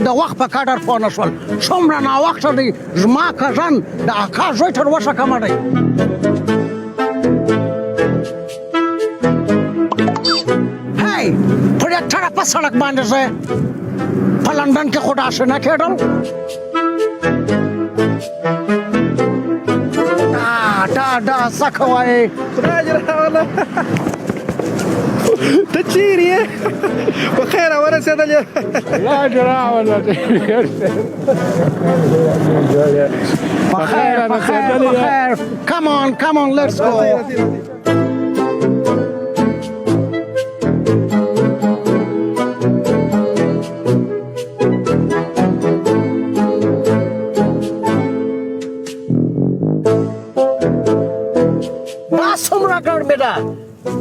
د وخت په قدر پوه نه شول څومره ناوخته دی زما کژن د اکا زوی تر وسه کمه دی هی په دې طرفه سړک باندې زه په لندن کې خو داسې نه کېدل دا څه کوئ خدای دې راوله ته چیرې یې په خیر ورسېدلې خدای دې راوله په خیر come on let's go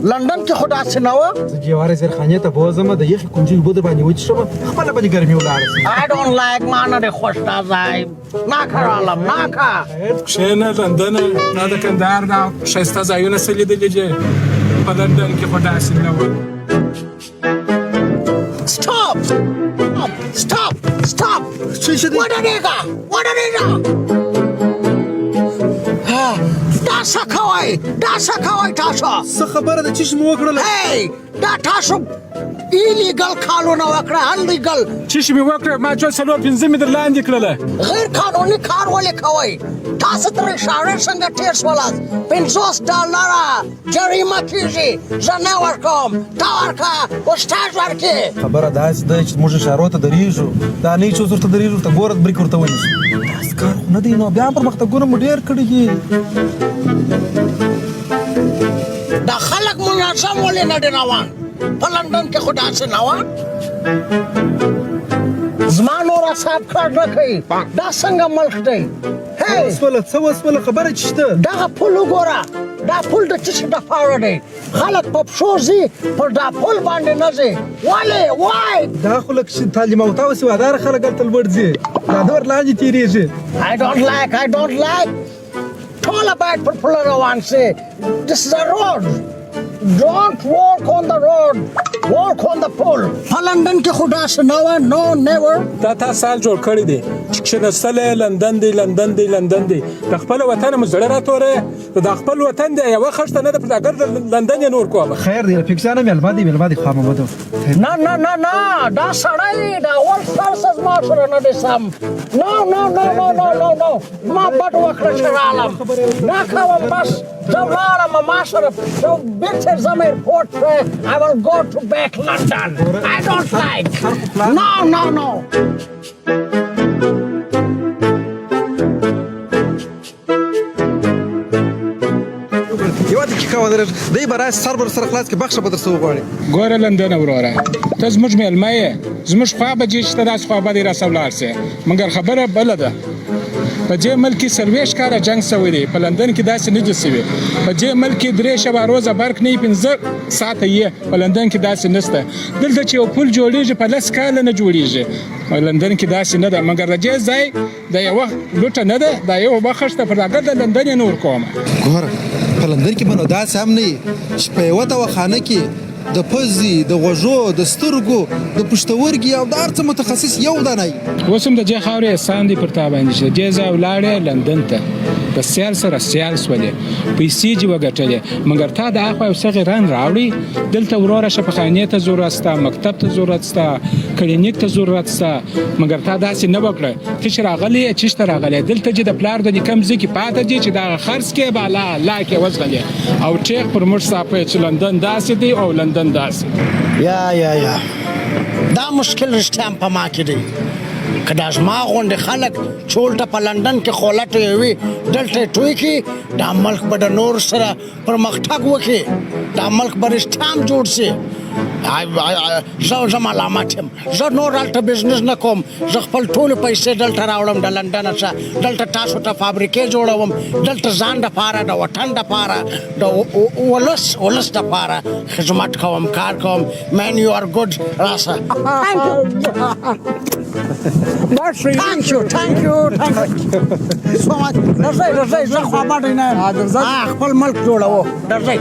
لندن کې خو داسې نه وه زه جوارې زیرخانې ته بوځم د یخې کونجۍ اوبه در باندې وچښم خپله به دې ګرمي ولاړه شي I don't like ما نه دی خوښ دا ځای ناکه رالم ناکه کښېنه لندنه دا د کندهار دا ښایسته ځایونه څه لیدلي دي په لندن کې خو داسې نه وه Stop ودرېږه دا څه کوئ تاسو څه خبره ده چیش مې وکړله دا تاسو ایلیګل کارونه وکړه انلیګل چیش مې وکړه ما چا څلور پنځه مې در لاندې کړله غیر قانوني کار ولې کوئ تاسو تر اشاره څنګه تېر شولاست $50 جریمه کېږي زه نه ورکوم تا ورکړه استاد ورکړي خبره داسې ده چې موږ اشارو ته درېږو دا نه چې اوس ورته درېږو ورته ګوره بریک ورته ونیسو داسې کار خو نه دی نو بیا هم پرمختګونه مو ډېر کړي دي دا خلک منظم ولې نه دي روان په لندن کې خو داسې نه وه زما نور اصحاب کار نه کوي دا څنګه ملک دی څه وسوله خبره چې شته دغه پل وګوره دا پل د څه شي دپاره دی خلک په پښو ځي پر دا پل باندې نه ځي ولې وای دا خو لکه چې تعلیم یافته او سواداره خلک هلته لوړ ځي دا د ور لاندې تېرېږي I don't like ټوله باید پر پله روان شي This is a road Don't walk on the road Walk on the pole په لندن کې خو داسې نه وه No never دا تا سال جوړ کړی دی چې کښېنستلی لندن دی د خپل وطن مو زړه راتورې د خپل وطن دی یوه خښته نه ده پر اګر د لندن یې نور کومه خیر دی رفیقزانه مېلمه دی خوا محمد نه دا سړی دا اول سر زما سره نه دی سم No ما بد وکړه چې رالم نه کوم بس زه ولاړم ما سره بیرته ځم ایرپورټ ته I will go to back London I don't like No یوه دقیقه ودرېږه دی به راشي سر به سره خلاص کړي بخښه به در څه وغواړي ګوره لندنه وروره ته زموږ مېلمه یې زموږ خوا به ځې چې ته داسې خوا به دې راسه ولاړ سې مګر خبره بله ده په دې ملک کې 40 کاله جنګ شوی دی په لندن کې داسې نه دي شوي په دې ملک کې 3 شبه روزه برق نه وي 15 ساعته یې په لندن کې داسې نشته دلته چې یو پل جوړېږي په 10 کاله نه جوړېږي په لندن کې داسې نه ده مګر د دې ځای د یوه لوټه نه ده دا یو بخښته پر هغه د لندن یې نه ورکومه ګوره په لندن کې به نو داسې هم نه وي چې په یوه دواخانه کې د پزې د غوږو د سترګو د پښتورګي او د هر څه متخصص یو دانه وي اوس هم د دې خاورې احسان دی پر تا باندې چې د دې ځای ولاړې لندن ته په سیال سره سیال شولې پیسې دې وګټلې مګر تا د هاخوا یو څه غیران راوړي دلته وروره شفاخانې ته ضرورت شته مکتب ته ضرورت شته کلینیک ته ضرورت شته مګر تا داسې نه وکړه ته چې راغلی یې چېشته راغلی دلته چې د پلار د نیکه مځکې پاته دي چې دغه خرڅ کې به الله کې وزغلې او ټیغ پر موږ صافی چې لندن داسې دی او لندن داسې یا دا مشکل رښتیا هم په ما کې دی که دا زما غوندې خلک چې ولته په لندن کې خولټې وي دلته یې توی کړي دا ملک به د نور سره پرمختګ وکړي دا ملک به رښتیا هم جوړ شي زه ملامت یم زه نور هلته بزنس نه کوم زه خپل ټولې پیسې دلته راوړم د لندن څخه دلته تاسو ته فابریکې جوړوم دلته ځان دپاره د وطن دپاره د ولس دپاره خدمت کوم کار کوم مین یو آر ګوډ راسه Thank you so much. درځئ زه خوا باندې نه یم خپل ملک جوړوو درځئ